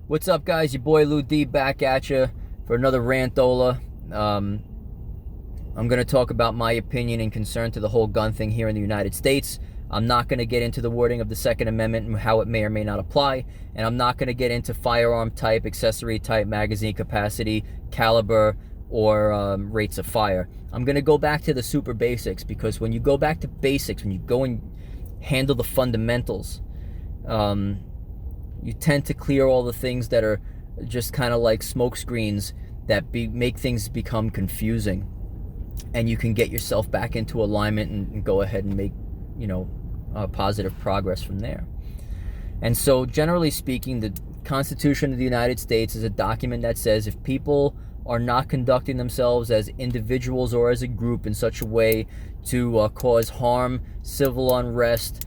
What's up, guys? Your boy Lou D back at you for another rantola. I'm going to talk about my opinion and concern to the whole gun thing here in the United States. I'm not going to get into the wording of the Second Amendment and how it may or may not apply. And I'm not going to get into firearm type, accessory type, magazine capacity, caliber, or rates of fire. I'm going to go back to the super basics, because when you go back to basics, when you go and handle the fundamentals, you tend to clear all the things that are just kind of like smoke screens that make things become confusing, and you can get yourself back into alignment and go ahead and make, positive progress from there. And so, generally speaking, the Constitution of the United States is a document that says if people are not conducting themselves as individuals or as a group in such a way to cause harm, civil unrest,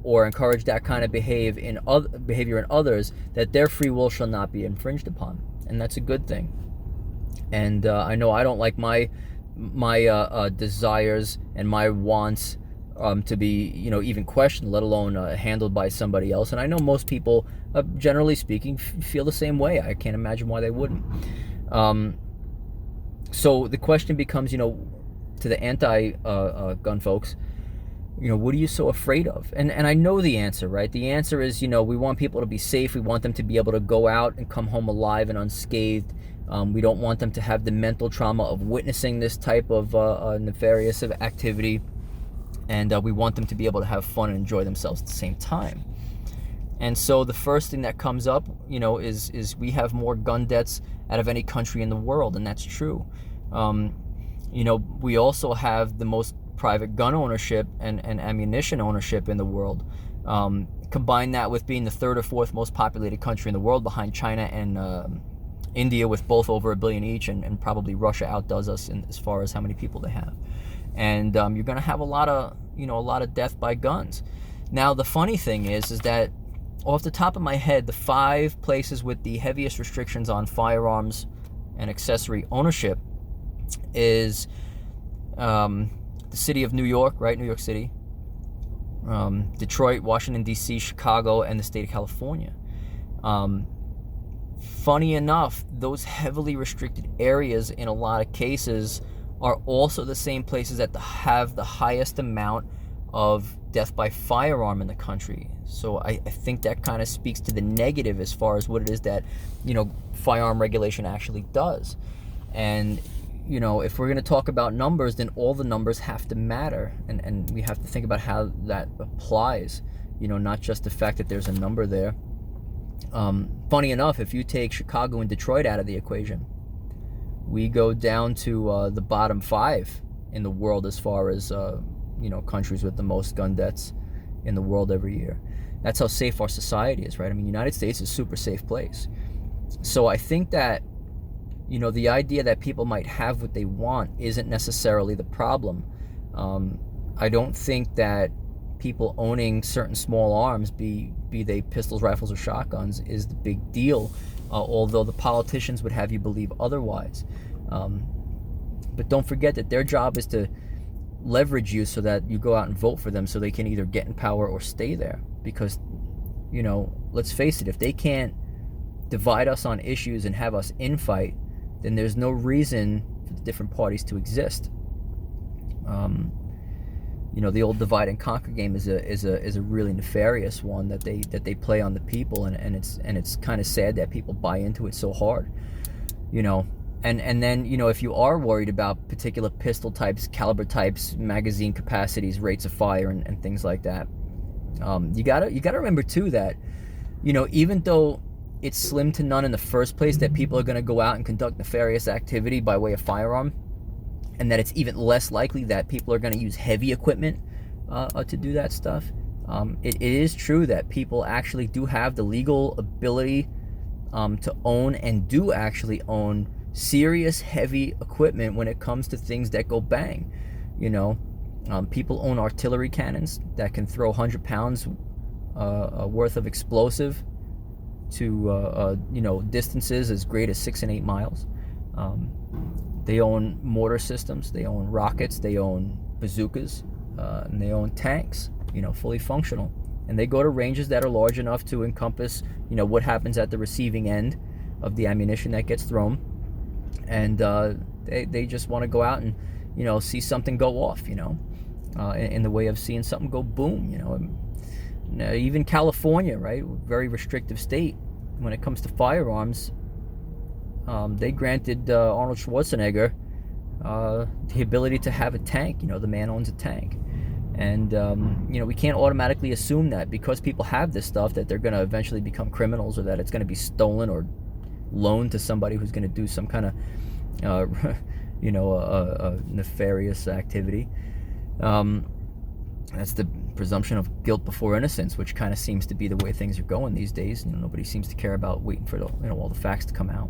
or encourage that kind of behavior in others, that their free will shall not be infringed upon. And that's a good thing. And I know I don't like my desires and my wants to be, even questioned, let alone handled by somebody else. And I know most people, generally speaking, feel the same way. I can't imagine why they wouldn't. So the question becomes, to the anti-gun folks, what are you so afraid of? And I know the answer, right? The answer is, we want people to be safe. We want them to be able to go out and come home alive and unscathed. We don't want them to have the mental trauma of witnessing this type of nefarious activity. And we want them to be able to have fun and enjoy themselves at the same time. And so the first thing that comes up, is we have more gun deaths out of any country in the world, and that's true. We also have the most private gun ownership and ammunition ownership in the world. Combine that with being the third or fourth most populated country in the world, behind China and India, with both over 1 billion each, and probably Russia outdoes us as far as how many people they have. And you're going to have a lot of death by guns. Now, the funny thing is that off the top of my head, the 5 places with the heaviest restrictions on firearms and accessory ownership is the city of New York, right? New York City, Detroit, Washington, D.C., Chicago, and the state of California. Funny enough, those heavily restricted areas in a lot of cases are also the same places that have the highest amount of death by firearm in the country. So I think that kind of speaks to the negative as far as what it is that, firearm regulation actually does. And, if we're going to talk about numbers, then all the numbers have to matter. And we have to think about how that applies, not just the fact that there's a number there. Funny enough, if you take Chicago and Detroit out of the equation, we go down to the bottom 5 in the world as far as, countries with the most gun deaths in the world every year. That's how safe our society is, right? I mean, the United States is a super safe place. So I think that, the idea that people might have what they want isn't necessarily the problem. I don't think that people owning certain small arms, be they pistols, rifles, or shotguns, is the big deal, although the politicians would have you believe otherwise. But don't forget that their job is to leverage you so that you go out and vote for them, so they can either get in power or stay there. Because, let's face it, if they can't divide us on issues and have us infight, then there's no reason for the different parties to exist. The old divide and conquer game is a really nefarious one that they play on the people, and it's kind of sad that people buy into it so hard. And then, if you are worried about particular pistol types, caliber types, magazine capacities, rates of fire, and things like that, you gotta remember too that, even though it's slim to none in the first place that people are going to go out and conduct nefarious activity by way of firearm, and that it's even less likely that people are going to use heavy equipment to do that stuff, it is true that people actually do have the legal ability to own, and do actually own, serious heavy equipment when it comes to things that go bang. People own artillery cannons that can throw 100 pounds worth of explosive to distances as great as 6 and 8 miles. They own mortar systems, they own rockets, they own bazookas, and they own tanks, fully functional. and they go to ranges that are large enough to encompass, what happens at the receiving end of the ammunition that gets thrown, and they just want to go out and see something go off, in the way of seeing something go boom. Even California, right, very restrictive state when it comes to firearms. They granted Arnold Schwarzenegger the ability to have a tank. The man owns a tank. And, we can't automatically assume that because people have this stuff that they're going to eventually become criminals, or that it's going to be stolen or loaned to somebody who's going to do some kind of, a nefarious activity. That's the presumption of guilt before innocence, which kind of seems to be the way things are going these days. Nobody seems to care about waiting for all the facts to come out.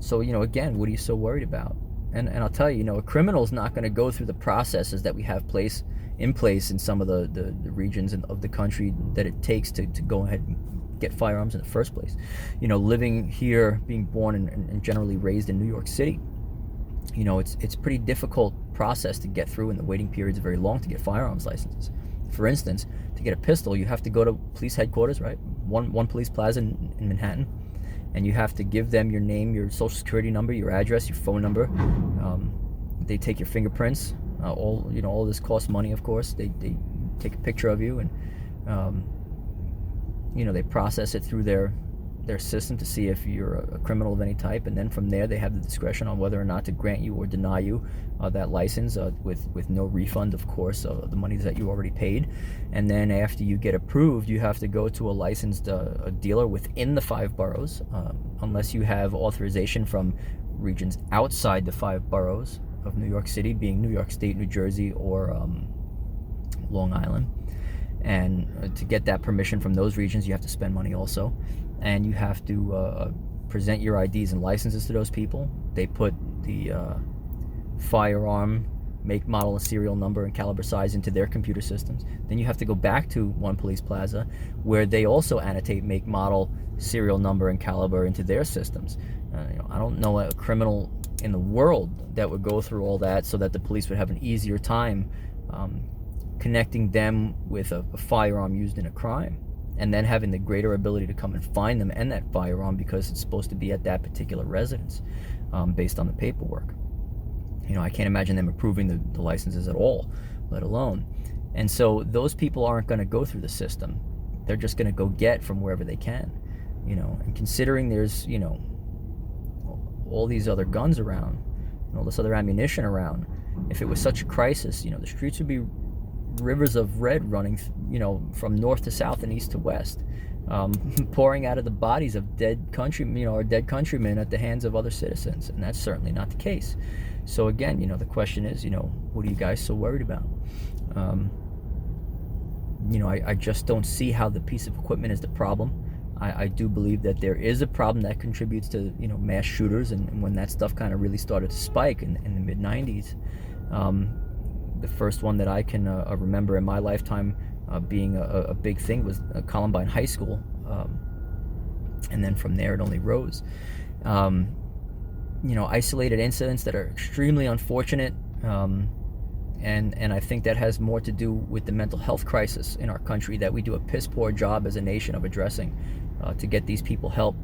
So again, what are you so worried about? And I'll tell you, a criminal is not going to go through the processes that we have in place in some of the regions of the country that it takes to go ahead and get firearms in the first place. Living here, being born and generally raised in New York City, it's a pretty difficult process to get through, and the waiting periods are very long to get firearms licenses. For instance, to get a pistol, you have to go to police headquarters, right? One police plaza in Manhattan, and you have to give them your name, your social security number, your address, your phone number. They take your fingerprints. All this costs money, of course. They take a picture of you, and they process it through their system to see if you're a criminal of any type, and then from there they have the discretion on whether or not to grant you or deny you that license, with no refund, of course, of the monies that you already paid. And then after you get approved, you have to go to a licensed dealer within the 5 boroughs, unless you have authorization from regions outside the 5 boroughs of New York City, being New York State, New Jersey, or Long Island. And to get that permission from those regions, you have to spend money also. And you have to present your IDs and licenses to those people. They put the firearm make, model, and serial number and caliber size into their computer systems. Then you have to go back to one police plaza where they also annotate make, model, serial number, and caliber into their systems. I don't know a criminal in the world that would go through all that so that the police would have an easier time connecting them with a firearm used in a crime, and then having the greater ability to come and find them and that firearm because it's supposed to be at that particular residence, based on the paperwork. I can't imagine them approving the licenses at all, let alone. And so those people aren't going to go through the system. They're just going to go get from wherever they can, and considering there's, all these other guns around, and all this other ammunition around, if it was such a crisis, the streets would be rivers of red running, from north to south and east to west, pouring out of the bodies of dead countrymen at the hands of other citizens. And that's certainly not the case. So again, the question is, what are you guys so worried about? I just don't see how the piece of equipment is the problem. I do believe that there is a problem that contributes to, mass shooters, and when that stuff kind of really started to spike in the mid-90s. The first one that I can remember in my lifetime being a big thing was Columbine High School, and then from there it only rose. Isolated incidents that are extremely unfortunate, and I think that has more to do with the mental health crisis in our country that we do a piss poor job as a nation of addressing, to get these people help,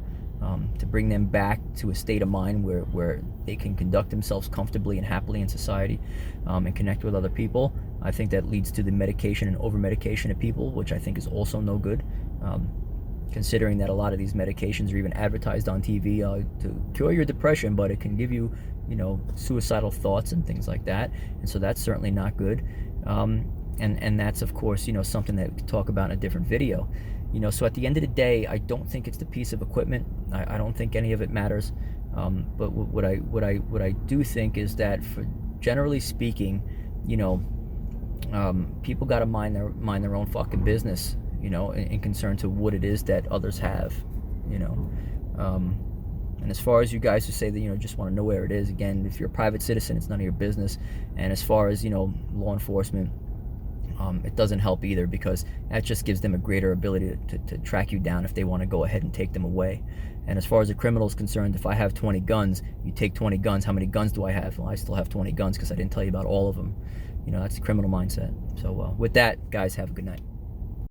to bring them back to a state of mind where they can conduct themselves comfortably and happily in society, and connect with other people. I think that leads to the medication and over-medication of people, which I think is also no good, considering that a lot of these medications are even advertised on TV to cure your depression, but it can give you, suicidal thoughts and things like that. And so that's certainly not good. And that's, of course, something that we could talk about in a different video. So at the end of the day, I don't think it's the piece of equipment. I don't think any of it matters. But what I do think is that, for generally speaking, people got to mind their own fucking business, in concern to what it is that others have, and as far as you guys who say that, just want to know where it is, again, if you're a private citizen, it's none of your business. And as far as, law enforcement, it doesn't help either, because that just gives them a greater ability to track you down if they want to go ahead and take them away. And as far as the criminal is concerned, if I have 20 guns, you take 20 guns, how many guns do I have? Well, I still have 20 guns because I didn't tell you about all of them. That's the criminal mindset. So with that, guys, have a good night.